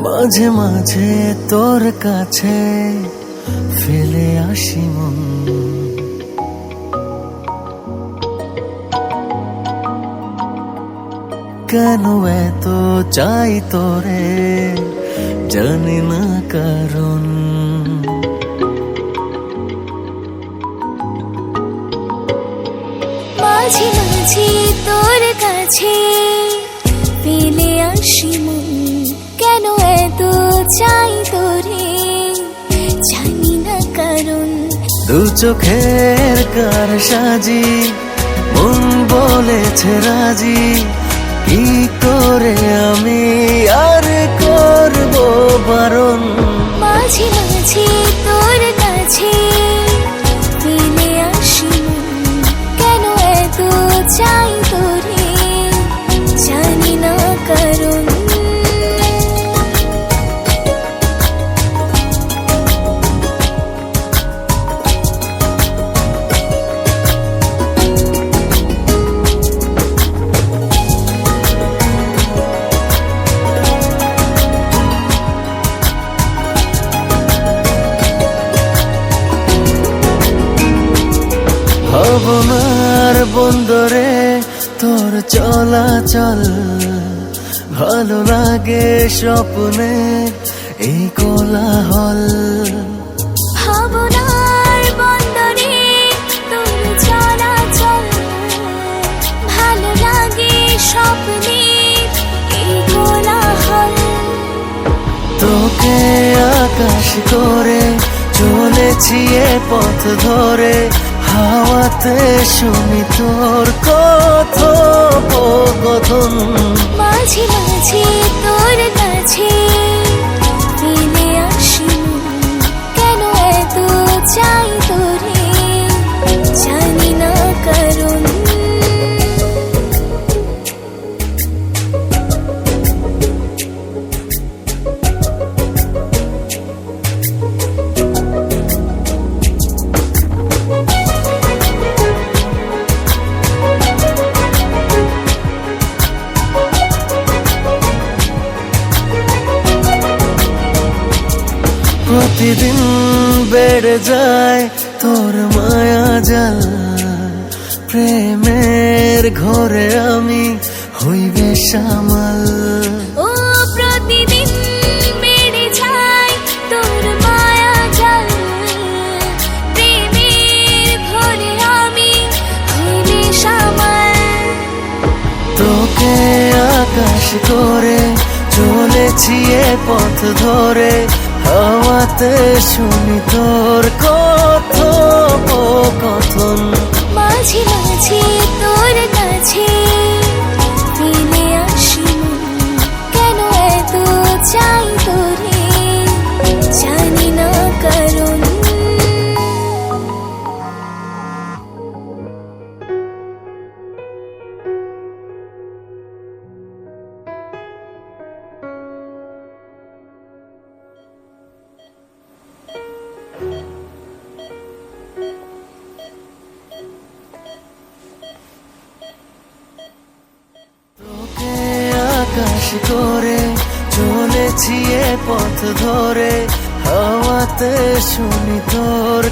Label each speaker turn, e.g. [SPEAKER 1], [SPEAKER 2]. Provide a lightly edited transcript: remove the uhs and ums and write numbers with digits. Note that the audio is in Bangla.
[SPEAKER 1] মাঝে মাঝে তোর কাছে ফেলে আসি মন, কেন এত চাই তোরে জানি না কারণ।
[SPEAKER 2] মাঝে মাঝে তোর কাছে ফেলে আসি মন, কেন এত চাই তোরে জানি না কারণ।
[SPEAKER 1] দু চোখের কার সাজি মন বলেছে রাজি, কি করে আমি আর করব বারণ।
[SPEAKER 2] মাঝে মাঝে তোর কাছে ফেলে আসি মন, কেন এত চাই তোরে জানি না কারণ।
[SPEAKER 1] ভাবনার বন্দরে তোর চলাচল, ভালো লাগে স্বপ্নে এই কোলাহল।
[SPEAKER 2] ভাবনার বন্দরে তোর চলাচল, ভালো লাগে স্বপ্নে এই কোলাহল।
[SPEAKER 1] তোকে আকাশ করে চলেছি এ পথ ধরে, হাওয়াতে শুনি তোর কথোপকথন।
[SPEAKER 2] মাঝে মাঝে তোর কাছে ফেলে আসি মন, কেন এত চাই তোরে জানি না কারণ।
[SPEAKER 1] প্রতিদিন বেড়ে যায় তোর মায়া জাল, প্রেমের ঘরে আমি হইবে সামাল।
[SPEAKER 2] ও প্রতিদিন বেড়ে যায় তোর মায়া জাল, প্রেমের ঘরে আমি হইলে সামাল।
[SPEAKER 1] তোকে আকাশ করে চলেছি এ পথ ধরে, হাওয়াতে শুনি তোর কথোপকথন।
[SPEAKER 2] মাঝে মাঝে তোর কাছে ফেলে আসি মন, কেন এত চাই তোরে জানি না কারণ।
[SPEAKER 1] তোকে আকাশ করে চলেছি এ পথ ধরে, হাওয়াতে শুনি তোর